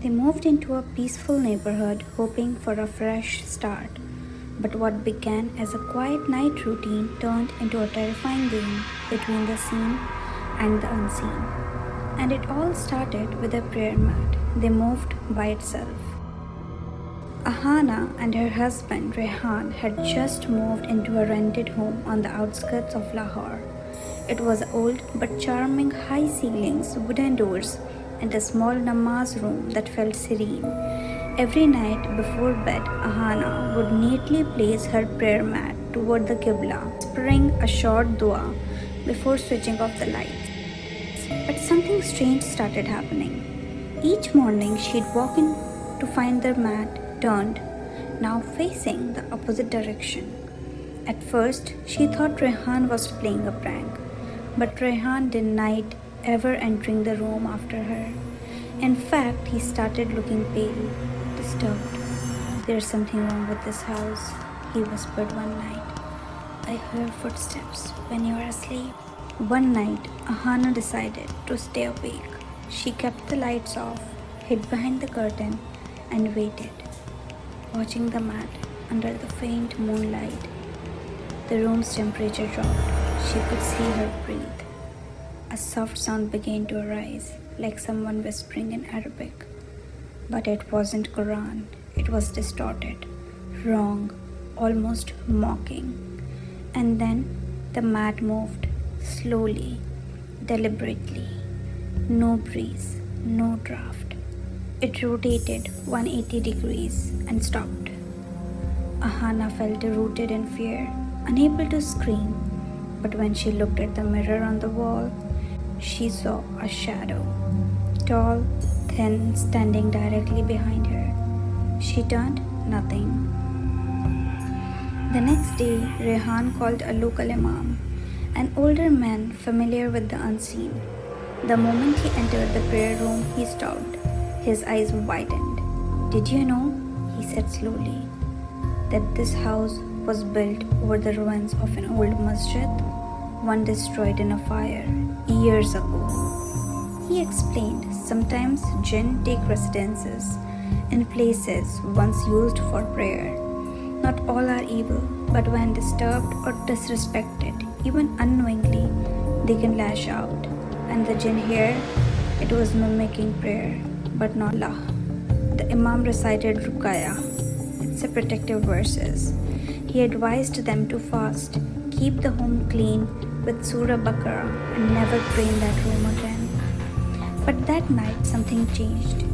They moved into a peaceful neighborhood hoping for a fresh start. But what began as a quiet night routine turned into a terrifying game between the seen and the unseen. And it all started with a prayer mat they moved by itself. Ahana and her husband Rehan had just moved into a rented home on the outskirts of Lahore. It was old but charming, high ceilings, wooden doors, and a small namaz room that felt serene. Every night before bed, Ahana would neatly place her prayer mat toward the Qibla, whispering a short dua before switching off the lights. But something strange started happening. Each morning, she'd walk in to find the mat turned, now facing the opposite direction. At first, she thought Rehan was playing a prank, but Rehan denied ever entering the room after her. In fact, he started looking pale, disturbed. "There's something wrong with this house," he whispered one night. "I heard footsteps when you were asleep." One night, Ahana decided to stay awake. She kept the lights off, hid behind the curtain, and waited, watching the mat under the faint moonlight. The room's temperature dropped. She could see her breathe. A soft sound began to arise, like someone whispering in Arabic. But it wasn't Quran. It was distorted, wrong, almost mocking. And then the mat moved, slowly, deliberately. No breeze, no draft. It rotated 180 degrees and stopped. Ahana felt rooted in fear, unable to scream. But when she looked at the mirror on the wall, she saw a shadow, tall, thin, standing directly behind her. She turned, nothing. The next day, Rehan called a local imam, an older man familiar with the unseen. The moment he entered the prayer room, he stopped. His eyes widened. "Did you know," he said slowly, "that this house was built over the ruins of an old masjid, one destroyed in a fire years ago?" He explained, sometimes jinn take residences in places once used for prayer. Not all are evil, but when disturbed or disrespected, even unknowingly, they can lash out. And the jinn here, it was mimicking prayer, but not Allah. The imam recited Ruqaya. It's a protective verses. He advised them to fast, keep the home clean with Surah Baqarah, and never pray in that room again. But that night something changed.